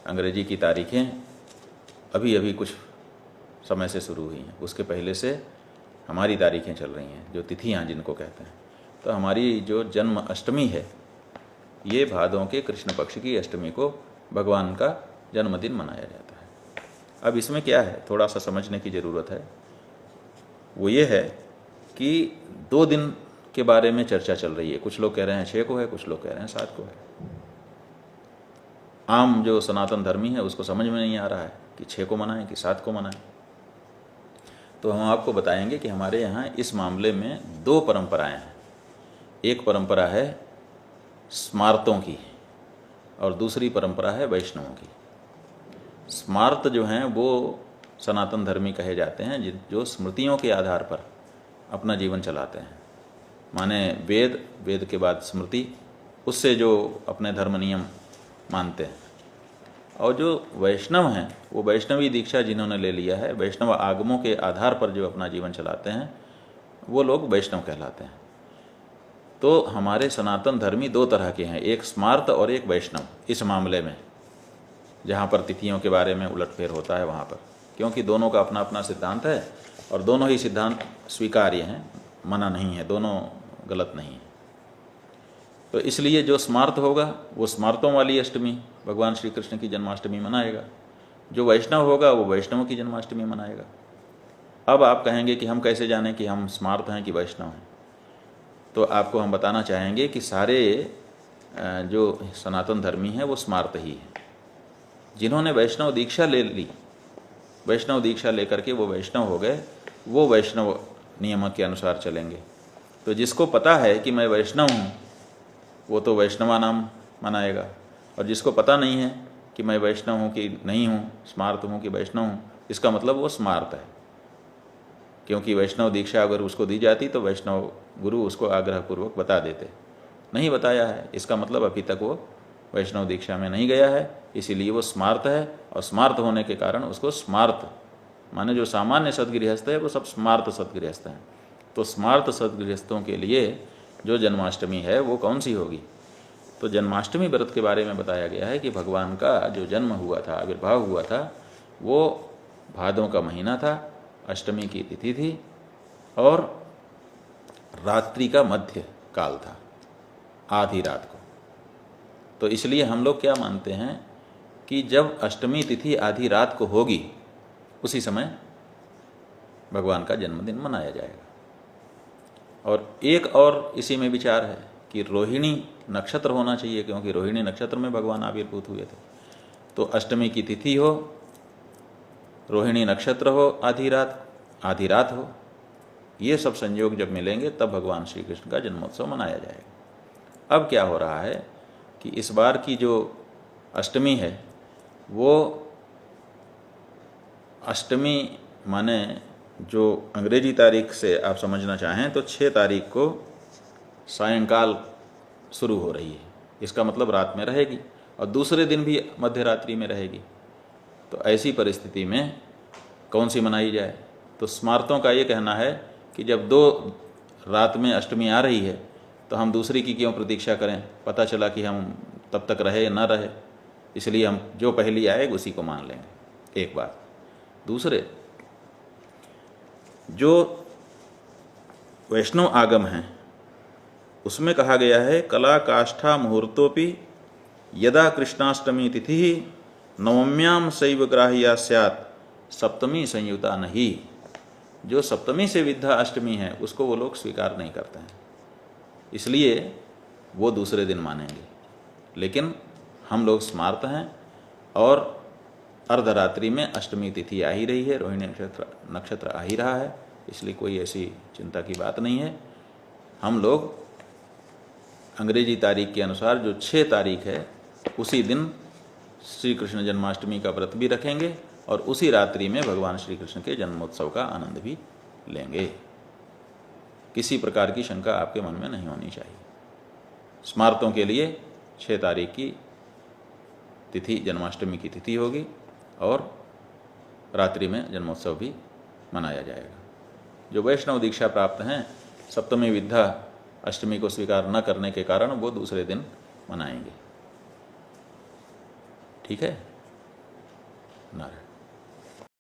अंग्रेजी की तारीखें अभी अभी कुछ समय से शुरू हुई हैं, उसके पहले से हमारी तारीखें चल रही हैं, जो तिथियां जिनको कहते हैं। तो हमारी जो जन्म अष्टमी है, ये भादों के कृष्ण पक्ष की अष्टमी को भगवान का जन्मदिन मनाया जाता है। अब इसमें क्या है, थोड़ा सा समझने की ज़रूरत है। वो ये है कि 2 दिन के बारे में चर्चा चल रही है। कुछ लोग कह रहे हैं 6 को है, कुछ लोग कह रहे हैं 7 को है। आम जो सनातन धर्मी है उसको समझ में नहीं आ रहा है कि 6 को मनाएं कि 7 को मनाएं। तो हम आपको बताएंगे कि हमारे यहाँ इस मामले में 2 परंपराएं हैं। एक परंपरा है स्मार्तों की और दूसरी परंपरा है वैष्णवों की। स्मार्त जो हैं वो सनातन धर्मी कहे जाते हैं, जो स्मृतियों के आधार पर अपना जीवन चलाते हैं। माने वेद के बाद स्मृति, उससे जो अपने धर्म नियम मानते हैं। और जो वैष्णव हैं वो वैष्णवी दीक्षा जिन्होंने ले लिया है, वैष्णव आगमों के आधार पर जो अपना जीवन चलाते हैं, वो लोग वैष्णव कहलाते हैं। तो हमारे सनातन धर्मी 2 तरह के हैं, एक स्मार्त और एक वैष्णव। इस मामले में जहाँ पर तिथियों के बारे में उलटफेर होता है वहाँ पर, क्योंकि दोनों का अपना अपना सिद्धांत है और दोनों ही सिद्धांत स्वीकार्य हैं, मना नहीं है, दोनों गलत नहीं है। तो इसलिए जो स्मार्त होगा वो स्मार्तों वाली अष्टमी, भगवान श्री कृष्ण की जन्माष्टमी मनाएगा। जो वैष्णव होगा वो वैष्णव की जन्माष्टमी मनाएगा। अब आप कहेंगे कि हम कैसे जानें कि हम स्मार्त हैं कि वैष्णव हैं? तो आपको हम बताना चाहेंगे कि सारे जो सनातन धर्मी हैं वो स्मार्त ही हैं। जिन्होंने वैष्णव दीक्षा ले ली, वैष्णव दीक्षा लेकर के वो वैष्णव हो गए, वो वैष्णव नियम के अनुसार चलेंगे। तो जिसको पता है कि मैं वैष्णव हूँ वो तो वैष्णवा नाम मनाएगा, और जिसको पता नहीं है कि मैं वैष्णव हूँ कि नहीं हूँ, स्मार्त हूँ कि वैष्णव हूँ, इसका मतलब वो स्मार्त है। क्योंकि वैष्णव दीक्षा अगर उसको दी जाती तो वैष्णव गुरु उसको आग्रहपूर्वक बता देते। नहीं बताया है, इसका मतलब अभी तक वो वैष्णव दीक्षा में नहीं गया है, इसीलिए वो स्मार्त है। और स्मार्त होने के कारण उसको स्मार्त माने जो सामान्य सद्गृहस्थ है वो सब स्मार्त सद्गृहस्थ हैं। तो स्मार्त सद्गृहस्थों के लिए जो जन्माष्टमी है वो कौन सी होगी? तो जन्माष्टमी व्रत के बारे में बताया गया है कि भगवान का जो जन्म हुआ था, आविर्भाव हुआ था, वो भादों का महीना था, अष्टमी की तिथि थी और रात्रि का मध्य काल था, आधी रात को। तो इसलिए हम लोग क्या मानते हैं कि जब अष्टमी तिथि आधी रात को होगी उसी समय भगवान का जन्मदिन मनाया जाएगा। और एक और इसी में विचार है कि रोहिणी नक्षत्र होना चाहिए, क्योंकि रोहिणी नक्षत्र में भगवान आविर्भूत हुए थे। तो अष्टमी की तिथि हो, रोहिणी नक्षत्र हो, आधी रात हो, ये सब संयोग जब मिलेंगे तब भगवान श्री कृष्ण का जन्मोत्सव मनाया जाएगा। अब क्या हो रहा है कि इस बार की जो अष्टमी है वो अष्टमी माने जो अंग्रेजी तारीख से आप समझना चाहें तो 6 तारीख को सायंकाल शुरू हो रही है। इसका मतलब रात में रहेगी और दूसरे दिन भी मध्य रात्रि में रहेगी। तो ऐसी परिस्थिति में कौन सी मनाई जाए? तो स्मार्तों का ये कहना है कि जब 2 रात में अष्टमी आ रही है तो हम दूसरी की क्यों प्रतीक्षा करें? पता चला कि हम तब तक रहे न रहे, इसलिए हम जो पहली आएगी उसी को मान लेंगे। एक बात। दूसरे, जो वैष्णव आगम हैं उसमें कहा गया है कला काष्ठा मुहूर्तोपि यदा कृष्णाष्टमी तिथि नवम्याम शैव ग्राह्या स्यात् सप्तमी संयुता नहीं। जो सप्तमी से विद्या अष्टमी है उसको वो लोग स्वीकार नहीं करते हैं, इसलिए वो दूसरे दिन मानेंगे। लेकिन हम लोग स्मार्त हैं और अर्धरात्रि में अष्टमी तिथि आ ही रही है, रोहिणी नक्षत्र आ ही रहा है, इसलिए कोई ऐसी चिंता की बात नहीं है। हम लोग अंग्रेजी तारीख के अनुसार जो 6 तारीख है उसी दिन श्री कृष्ण जन्माष्टमी का व्रत भी रखेंगे और उसी रात्रि में भगवान श्री कृष्ण के जन्मोत्सव का आनंद भी लेंगे। किसी प्रकार की शंका आपके मन में नहीं होनी चाहिए। स्मार्तों के लिए 6 तारीख की तिथि जन्माष्टमी की तिथि होगी और रात्रि में जन्मोत्सव भी मनाया जाएगा। जो वैष्णव दीक्षा प्राप्त हैं सप्तमी विद्या अष्टमी को स्वीकार न करने के कारण वो दूसरे दिन मनाएंगे। ठीक है। नारायण।